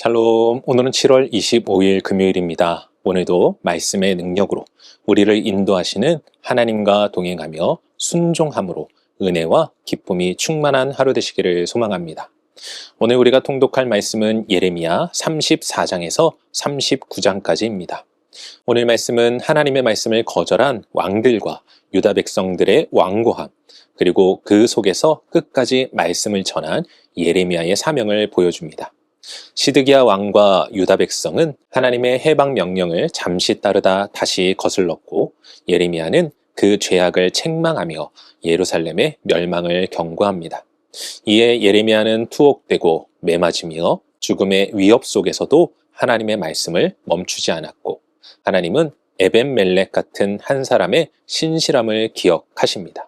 샬롬, 오늘은 7월 25일 금요일입니다. 오늘도 말씀의 능력으로 우리를 인도하시는 하나님과 동행하며 순종함으로 은혜와 기쁨이 충만한 하루 되시기를 소망합니다. 오늘 우리가 통독할 말씀은 예레미야 34장에서 39장까지입니다. 오늘 말씀은 하나님의 말씀을 거절한 왕들과 유다 백성들의 완고함, 그리고 그 속에서 끝까지 말씀을 전한 예레미야의 사명을 보여줍니다. 시드기야 왕과 유다 백성은 하나님의 해방 명령을 잠시 따르다 다시 거슬렀고, 예레미야는 그 죄악을 책망하며 예루살렘의 멸망을 경고합니다. 이에 예레미야는 투옥되고 매맞으며 죽음의 위협 속에서도 하나님의 말씀을 멈추지 않았고, 하나님은 에벤멜렉 같은 한 사람의 신실함을 기억하십니다.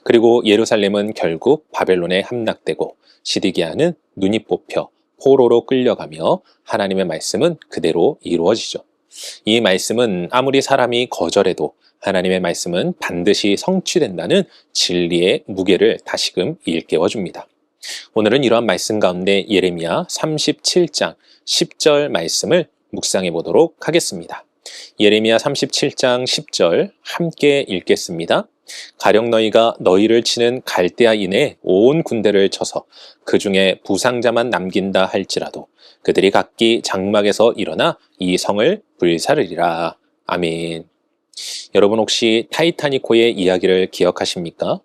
그리고 예루살렘은 결국 바벨론에 함락되고 시드기야는 눈이 뽑혀 포로로 끌려가며 하나님의 말씀은 그대로 이루어지죠. 이 말씀은 아무리 사람이 거절해도 하나님의 말씀은 반드시 성취된다는 진리의 무게를 다시금 일깨워줍니다. 오늘은 이러한 말씀 가운데 예레미야 37장 10절 말씀을 묵상해 보도록 하겠습니다. 예레미야 37장 10절 함께 읽겠습니다. 가령 너희가 너희를 치는 갈대아인의 온 군대를 쳐서 그 중에 부상자만 남긴다 할지라도 그들이 각기 장막에서 일어나 이 성을 불사르리라. 아멘. 여러분 혹시 타이타닉호의 이야기를 기억하십니까?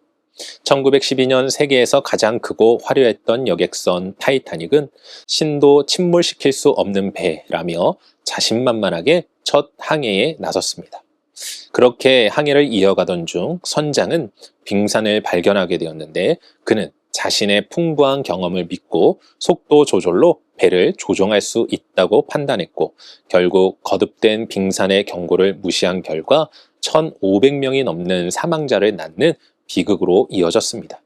1912년 세계에서 가장 크고 화려했던 여객선 타이타닉은 신도 침몰시킬 수 없는 배라며 자신만만하게 첫 항해에 나섰습니다. 그렇게 항해를 이어가던 중 선장은 빙산을 발견하게 되었는데, 그는 자신의 풍부한 경험을 믿고 속도 조절로 배를 조종할 수 있다고 판단했고, 결국 거듭된 빙산의 경고를 무시한 결과 1,500명이 넘는 사망자를 낳는 비극으로 이어졌습니다.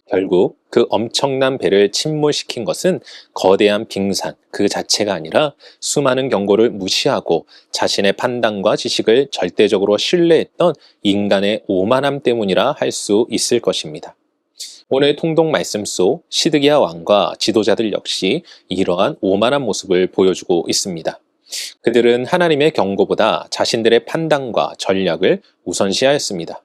결국 그 엄청난 배를 침몰시킨 것은 거대한 빙산 그 자체가 아니라 수많은 경고를 무시하고 자신의 판단과 지식을 절대적으로 신뢰했던 인간의 오만함 때문이라 할 수 있을 것입니다. 오늘 통독 말씀 속 시드기야 왕과 지도자들 역시 이러한 오만한 모습을 보여주고 있습니다. 그들은 하나님의 경고보다 자신들의 판단과 전략을 우선시하였습니다.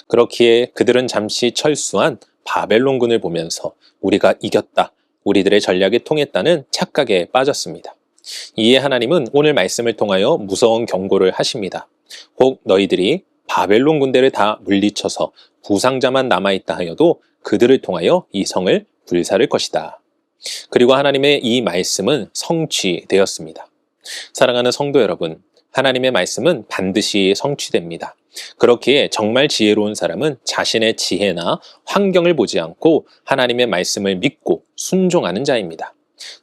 그렇기에 그들은 잠시 철수한 바벨론군을 보면서 우리가 이겼다, 우리들의 전략이 통했다는 착각에 빠졌습니다. 이에 하나님은 오늘 말씀을 통하여 무서운 경고를 하십니다. 혹 너희들이 바벨론 군대를 다 물리쳐서 부상자만 남아있다 하여도 그들을 통하여 이 성을 불사를 것이다. 그리고 하나님의 이 말씀은 성취되었습니다. 사랑하는 성도 여러분, 하나님의 말씀은 반드시 성취됩니다. 그렇기에 정말 지혜로운 사람은 자신의 지혜나 환경을 보지 않고 하나님의 말씀을 믿고 순종하는 자입니다.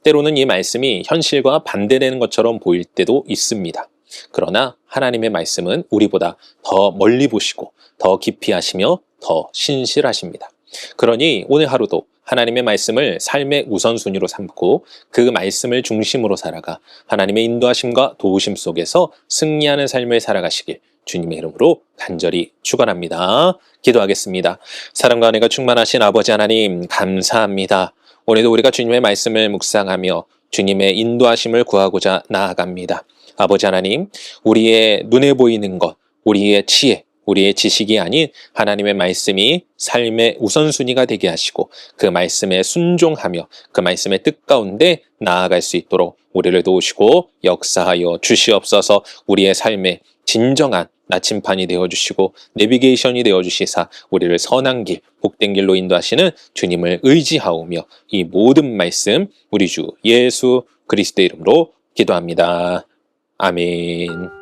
때로는 이 말씀이 현실과 반대되는 것처럼 보일 때도 있습니다. 그러나 하나님의 말씀은 우리보다 더 멀리 보시고 더 깊이 하시며 더 신실하십니다. 그러니 오늘 하루도 하나님의 말씀을 삶의 우선순위로 삼고 그 말씀을 중심으로 살아가 하나님의 인도하심과 도우심 속에서 승리하는 삶을 살아가시길 주님의 이름으로 간절히 축원합니다. 기도하겠습니다. 사랑과 은혜가 충만하신 아버지 하나님, 감사합니다. 오늘도 우리가 주님의 말씀을 묵상하며 주님의 인도하심을 구하고자 나아갑니다. 아버지 하나님, 우리의 눈에 보이는 것, 우리의 지혜, 우리의 지식이 아닌 하나님의 말씀이 삶의 우선순위가 되게 하시고 그 말씀에 순종하며 그 말씀의 뜻 가운데 나아갈 수 있도록 우리를 도우시고 역사하여 주시옵소서. 우리의 삶에 진정한 나침판이 되어주시고 내비게이션이 되어주시사 우리를 선한 길, 복된 길로 인도하시는 주님을 의지하오며 이 모든 말씀 우리 주 예수 그리스도의 이름으로 기도합니다. 아멘.